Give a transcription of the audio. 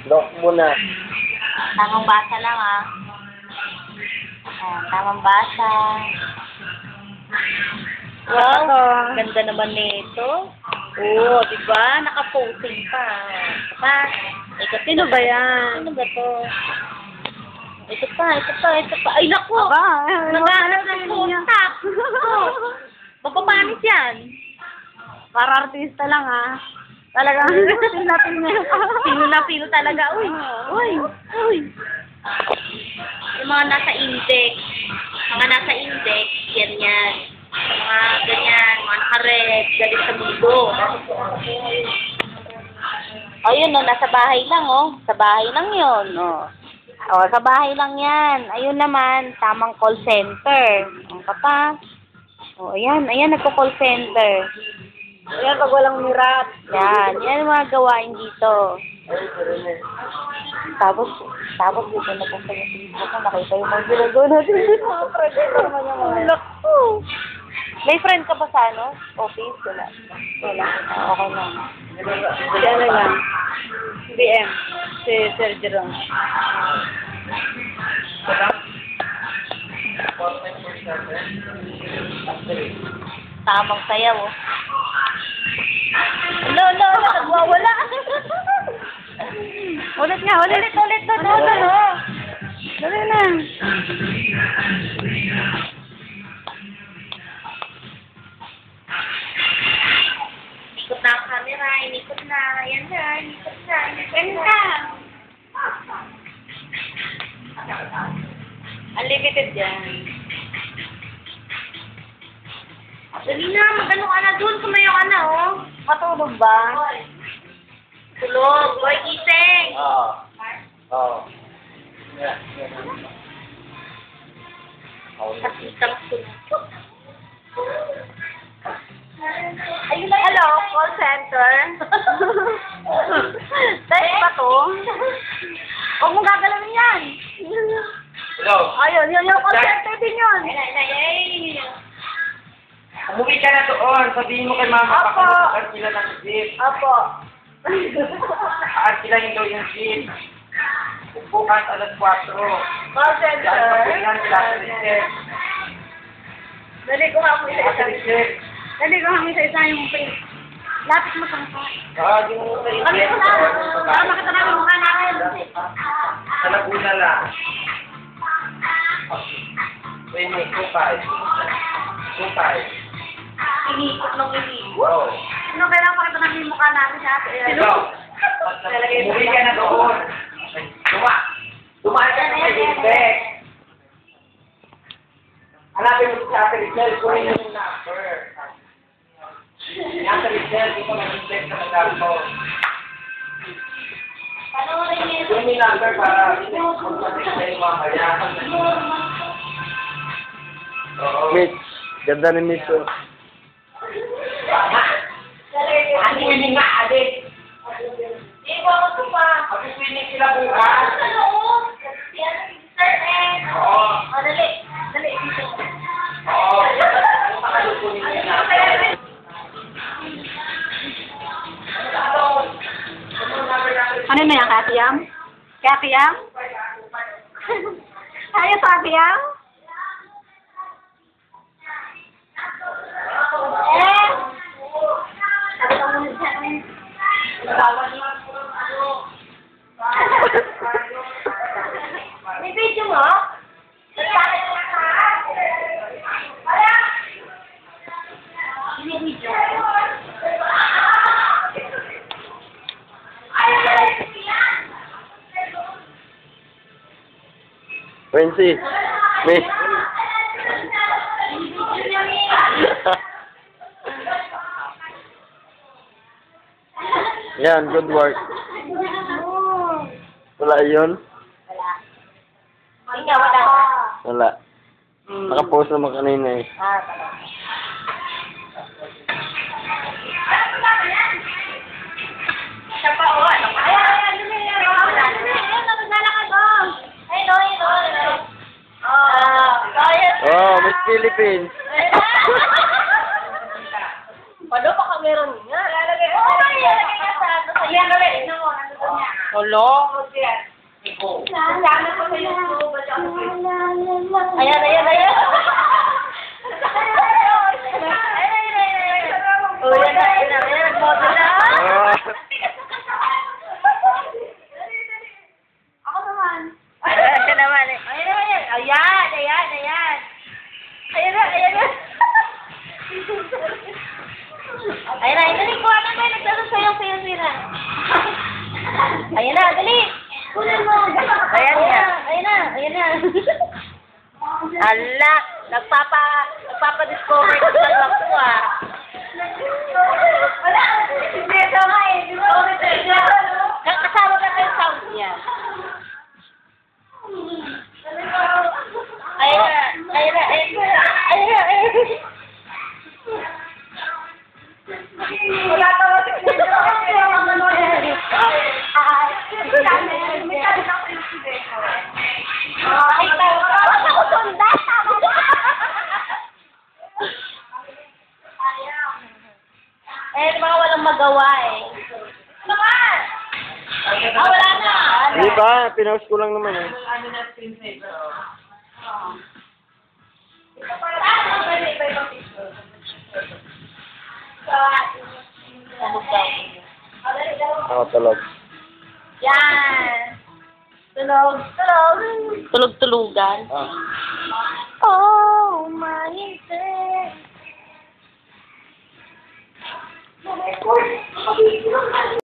Lock muna. Tamang basa lang, ah. Ayan, tamang basa. Wow, ganda naman nito. Oo, di ba? Naka-posing pa. Pa. Sino ba yan? Sino ba to? Ito pa. Ay, naku! Aba, Naghanap ng contact. Mapapanis yan. para artista lang, ah. Talagang pinatin niya. Pino na pino talaga. Uy! Uy! Yung mga nasa index. Ganyan. Mga ganyan, mga naka-red, galit sa mundo. Ayun, no, nasa bahay lang, oh. Sa bahay lang yun, oh. Oh, sa bahay lang yan. Ayun naman, tamang call center. Ang pa. Oh, ayan, nagko-call center. Ayan, pag walang mirat. Yan ang mga gawain dito. Tapos dito na po sa Facebook ko, nakita yung mga ginagawa natin dito. Mga project naman yung mga lako. May friend ka ba sa office? Wala. Ah, okay lang. Si ano lang? BM. Si Sir Jerome. Tamang sayaw, oh. No, nagwawala. Ulit nga, ulit. Dali na. Ikot na ang camera, inikot na. Ayan na, inikot na. Unlimited yan. Dali na, mag-ano ka na doon, kumayo ka na, oh. Matulog ba? Tulog, boy, gising. Oo. Kapitang sunod. Ayun na, hello, call center. Dahil ba to? Huwag mong gagalawin yan. Hello. Ayun, yung call center din yun. Umuwi ka na doon. Sabihin mo kay mama. Apo. Pakasakar sila ng jeep. Opo. Aarkilahin daw yung jeep. Bukas alas 4. Call Diyan center. pagpunan sila sa reset. Dali ko nga mo Sa isa-isa. reset. Dali ko nga mo isa-isa yung print. Lapit mo sa mukha. Yung sa Kami reset. ko na. Para makita namin yung mukha namin. Sa Laguna lang. May kupay. Inikot ng inikot. Wow. Sino kailangan makita namin yung mukha namin sa ate? Ito. Umuwi ka na doon. Dumaan ka na sa reset. Hanapin mo sa Ate Richelle, kunin mo yung number. Ate Richelle, di ko mag-inject sa nagagawa. Panoorin niyo yun. Kunin yung number para mag-inject sa'yo mamaya. Mitch, ganda ni Mitch. Oh. Ang winning nga, adik. Hindi ko ako pa. Ang winning sila bukas. Ano? Yan, Sir Ed. Oo. O, dali. Dito. Oo. Ano pa kayo kunin yung number? Ano na yan, Katiyam? Katiyam? Ayaw sa Katiyam? May video mo? Nagkakit mo ka? Wala! May video. Wency, Mitch. Yan, good work. Wala yun? Hindi wala. Wala. Nakapost naman kanina eh. Siya pa, o, ano? Ayan, naglalakad, oh. Ayun. Oh, Miss Philippines. Paano baka meron nga? Lalagay. Oo, lalagay nga sa ano. Sa yan, gawin. Tignan mo, nandun niya. Hello? Iko. Ayan, ayan, ayan. Oh, yan na, yan na, yan na, nag-model na. Ah. Ako naman. Ayan naman eh. Ayan naman yan. Ayan, ayan, ayan. Ayan na, ayan na. Ayan na, dali, kuha na tayo. Nagsasayaw sa'yo sila. Ayan na, dali. Kunin mo. Ayan na, ayan na, ayan na. Ala, nagpapa-discover ko sa ako ah. Wala. Hindi, tama eh. Di ba? Kasama ka yung sound niya. Ayan na, ayan na, ayan na, ayan na, ayan na. Wala tawa si Pedro. Ay, tayo ka. Huwag ako sundan. Eh, mga walang magawa eh. Naman! Ah, wala na. Hindi pa, pinost ko lang naman eh. Ako talog. Yan. Tulog, tulog. Tulog-tulugan. Ah. Oh, my God.